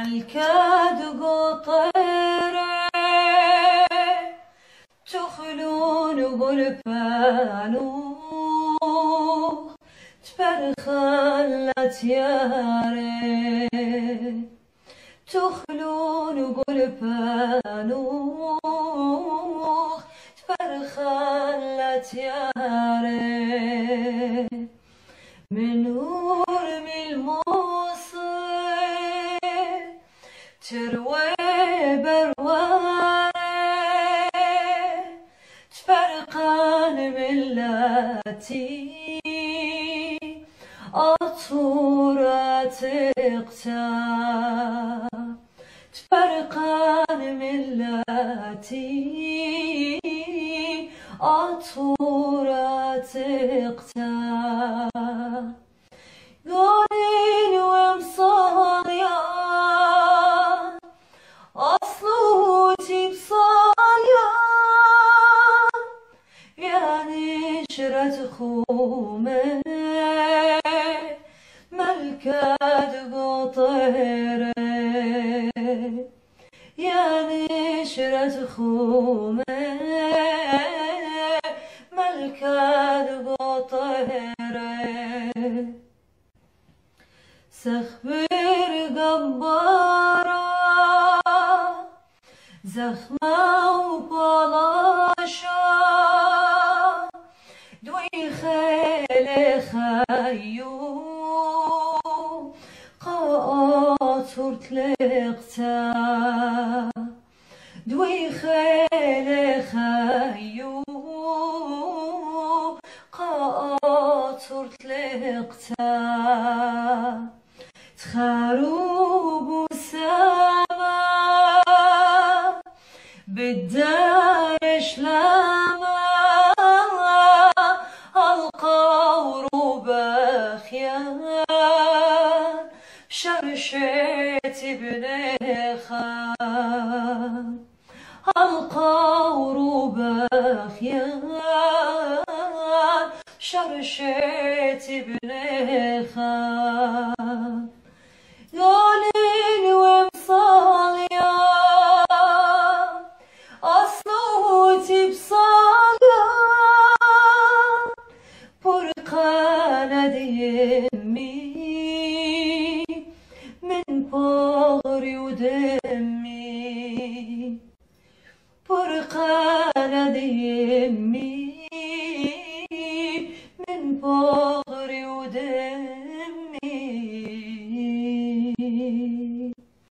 ملكة قطيرة تخلون غرفانو تفرخلت ياري تخلون غرفانو تفرخلت ياري من نور من الموصل تروي برواني تفرقان ملاتي أطورة تقتا تفرقان ملاتي أطورة تقتا قولين ومصاليا أصلوتي بصاليا يا نشرة خومي ملكة قطيرة يا نشرة خومي ملكة قطيرة سخبر قبارة زخمة وبلاشة دوي خيل خيو قاطر تلقتا دوي خيل خيو قاطر تلقتا تخروب وسما بالدار شلاما القور بخيان شرشت بنخان القور بخيان شرشت بنخان قولين ومصاليا أصلوتي بصاليا برقانة ديمي من بغري ودمي برقانة ديمي من بغري ودمي